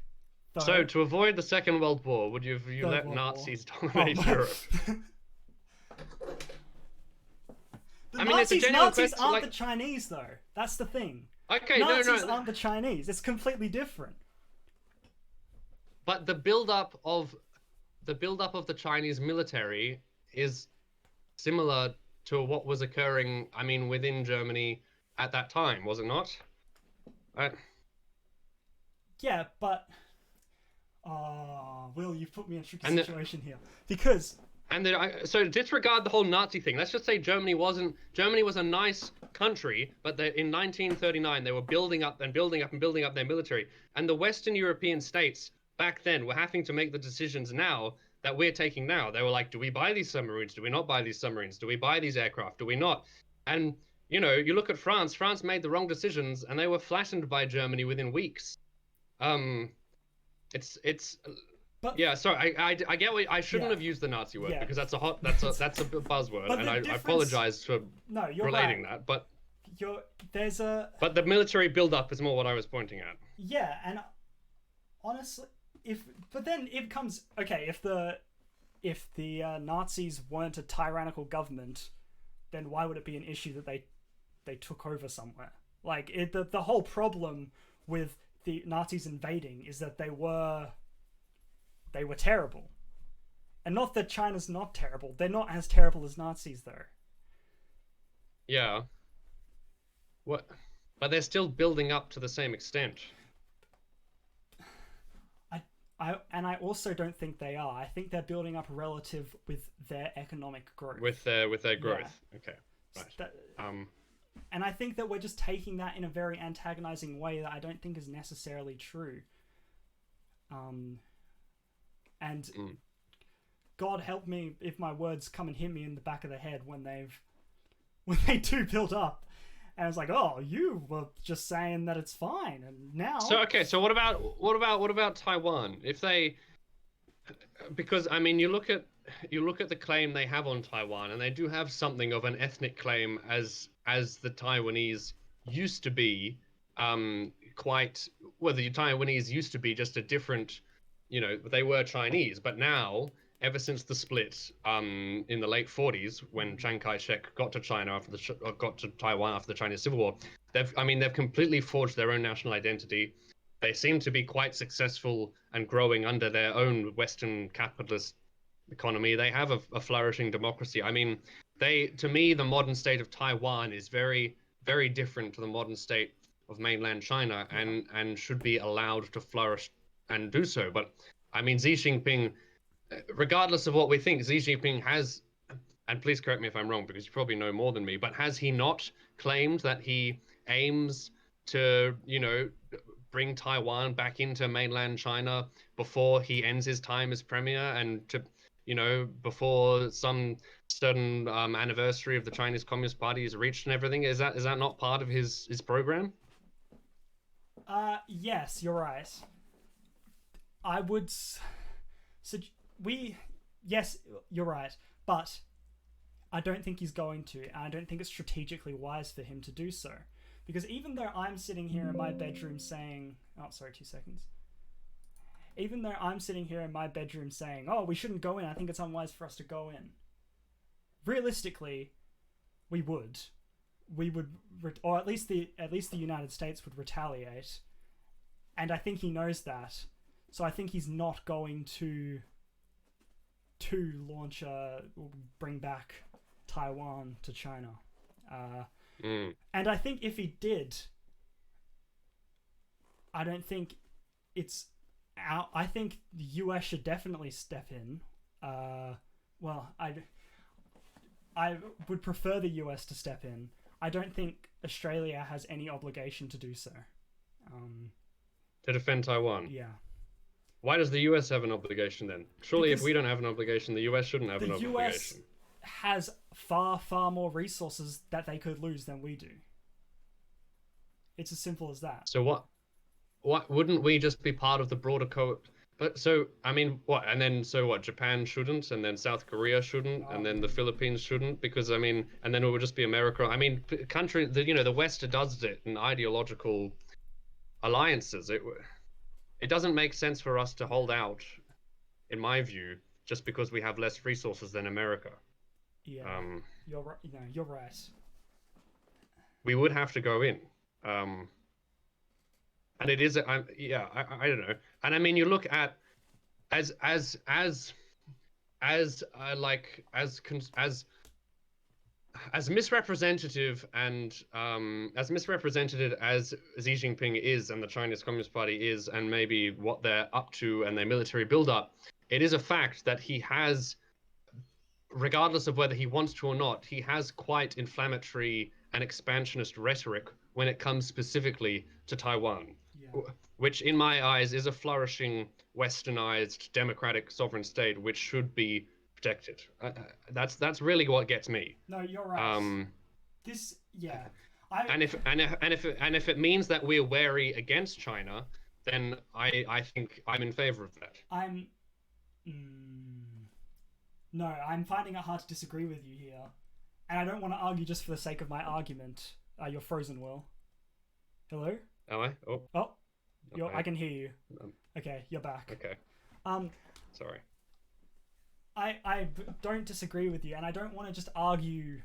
Though, So, to avoid the Second World War, would you let Nazis dominate Europe? The I mean, it's a Nazis, genuine Nazis question, aren't like- the Chinese, though. That's the thing. Okay, Nazis no. aren't the Chinese. It's completely different. But the build-up of the Chinese military is similar to what was occurring, I mean, within Germany at that time, was it not? Yeah, but... Will, you've put me in a tricky And situation here. Because... And so disregard the whole Nazi thing. Let's just say Germany was a nice country, but in 1939 they were building up their military. And the Western European states back then were having to make the decisions now that we're taking now. They were like, do we buy these submarines? Do we not buy these submarines? Do we buy these aircraft? Do we not? And, you know, you look at France. France made the wrong decisions, and they were flattened by Germany within weeks. But, yeah, sorry, I get what I shouldn't have used the Nazi word because that's a buzzword, and I apologize for relating that. But But the military build-up is more what I was pointing at. Yeah, and honestly, but then it becomes okay if the Nazis weren't a tyrannical government, then why would it be an issue that they took over somewhere? Like the whole problem with the Nazis invading is that they were terrible. And not that China's not terrible. They're not as terrible as Nazis, though. Yeah. What? But they're still building up to the same extent. I also don't think they are. I think they're building up relative with their economic growth. With their growth. Yeah. Okay. Right. And I think that we're just taking that in a very antagonizing way that I don't think is necessarily true. And God help me if my words come and hit me in the back of the head when they do build up. And it's like, oh, you were just saying that it's fine, and now. So okay, so what about Taiwan? Because I mean, you look at the claim they have on Taiwan, and they do have something of an ethnic claim as the Taiwanese used to be. The Taiwanese used to be just a different. You know, they were Chinese, but now, ever since the split in the late 40s, when Chiang Kai-shek got to Taiwan after the Chinese Civil War, they've completely forged their own national identity. They seem to be quite successful and growing under their own Western capitalist economy. They have a flourishing democracy. I mean, to me, the modern state of Taiwan is very, very different to the modern state of mainland China, and should be allowed to flourish and do so. But I mean, Xi Jinping, regardless of what we think, Xi Jinping has, and please correct me if I'm wrong because you probably know more than me, but has he not claimed that he aims to, you know, bring Taiwan back into mainland China before he ends his time as premier, and to, you know, before some certain anniversary of the Chinese Communist Party is reached and everything? Is that not part of his program? Yes, you're right. I would... Yes, you're right. But I don't think he's going to. And I don't think it's strategically wise for him to do so. Because even though I'm sitting here in my bedroom saying... Oh, sorry, 2 seconds. Even though I'm sitting here in my bedroom saying, oh, we shouldn't go in, I think it's unwise for us to go in. Realistically, we would. We would... Or at least the United States would retaliate. And I think he knows that. So I think he's not going to launch bring back Taiwan to China. And I think if he did, I don't think it's out. I think the US should definitely step in. Well, I would prefer the US to step in. I don't think Australia has any obligation to do so. To defend Taiwan? Yeah. Why does the US have an obligation then? Surely if we don't have an obligation, the US shouldn't have an obligation. The US has far, far more resources that they could lose than we do. It's as simple as that. So what wouldn't we just be part of the broader But so I mean, what? And then so what? Japan shouldn't, and then South Korea shouldn't, and then the Philippines shouldn't, because I mean, and then it would just be America. I mean, the West does it in ideological alliances. It doesn't make sense for us to hold out, in my view, just because we have less resources than America. Yeah, you're right. You know, you're right. We would have to go in. And it is, I don't know. And I mean, you look at as misrepresentative and as misrepresented as Xi Jinping is and the Chinese Communist Party is, and maybe what they're up to and their military buildup, it is a fact that he has, regardless of whether he wants to or not, he has quite inflammatory and expansionist rhetoric when it comes specifically to Taiwan, which in my eyes is a flourishing, westernized, democratic sovereign state which should be protected. That's really what gets me. No, you're right. And if it means that we're wary against China, then I think I'm in favor of that. No, I'm finding it hard to disagree with you here, and I don't want to argue just for the sake of my argument. You're frozen, Will. Hello? Am I? Oh. Oh. I can hear you. Okay, you're back. Okay. Sorry. I don't disagree with you, and I don't want to just argue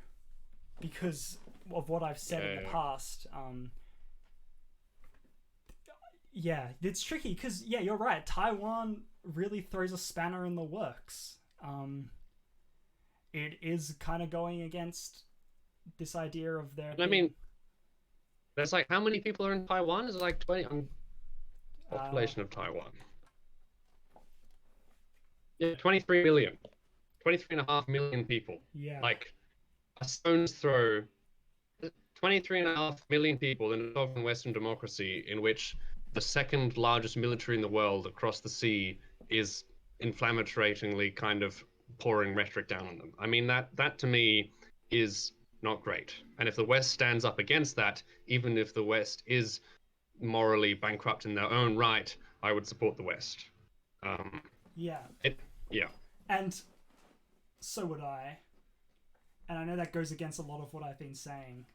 because of what I've said in the past. Yeah, it's tricky because, you're right. Taiwan really throws a spanner in the works. It is kind of going against this idea of their... I mean, there's like, how many people are in Taiwan? Is it like 20? Population of Taiwan. Yeah, 23 million. 23.5 million people. Yeah. Like, a stone's throw. 23.5 million people in a sovereign Western democracy in which the second largest military in the world across the sea is inflammatingly kind of pouring rhetoric down on them. I mean, that to me is not great. And if the West stands up against that, even if the West is morally bankrupt in their own right, I would support the West. And so would I. And I know that goes against a lot of what I've been saying,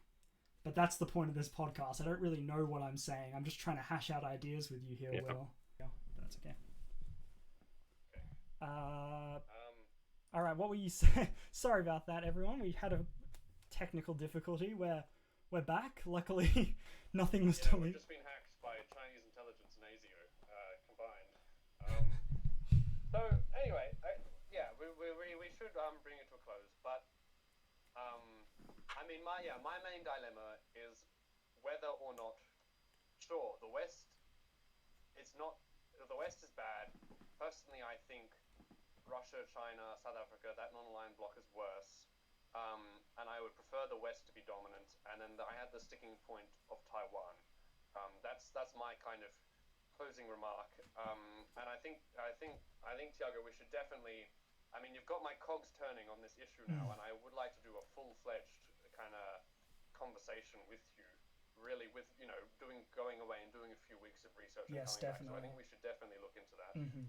but that's the point of this podcast. I don't really know what I'm saying. I'm just trying to hash out ideas with you here, Will. Yeah, that's okay. All right, what were you saying? Sorry about that, everyone. We had a technical difficulty. We're back. Luckily, nothing was We've just been hacked by Chinese intelligence and ASIO combined. So anyway, we should bring it to a close. But I mean, my main dilemma is whether or not. Sure, the West is bad. Personally, I think Russia, China, South Africa, that non-aligned bloc is worse. And I would prefer the West to be dominant. And then I had the sticking point of Taiwan. That's my kind of closing remark. And I think Tiago, we should definitely. I mean, you've got my cogs turning on this issue now, and I would like to do a full-fledged kind of conversation with you. Really, with going away and doing a few weeks of research. Yes, and coming definitely. Back. So I think we should definitely look into that. Mm-hmm.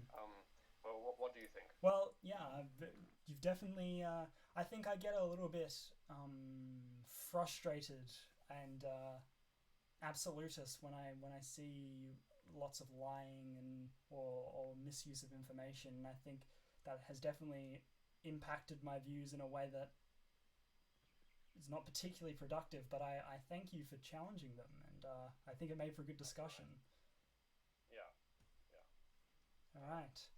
What do you think? Well, you've definitely. I think I get a little bit frustrated and absolutist when I see lots of lying or misuse of information. And I think that has definitely impacted my views in a way that is not particularly productive. But I thank you for challenging them, and I think it made for a good discussion. Yeah. All right.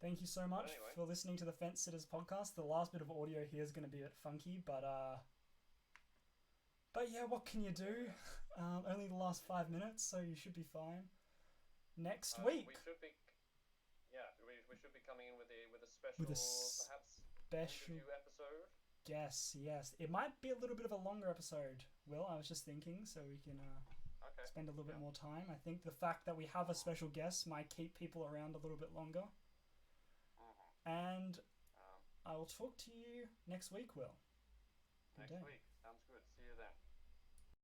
Thank you so much for listening to the Fence Sitters podcast. The last bit of audio here is going to be a bit funky, but yeah, what can you do? Only the last 5 minutes, so you should be fine. Next week, we should be coming in with a special, perhaps interview episode. Yes. It might be a little bit of a longer episode. Will, I was just thinking, so we can spend a little bit more time. I think the fact that we have a special guest might keep people around a little bit longer. And I will talk to you next week, Will. Good day. Next week.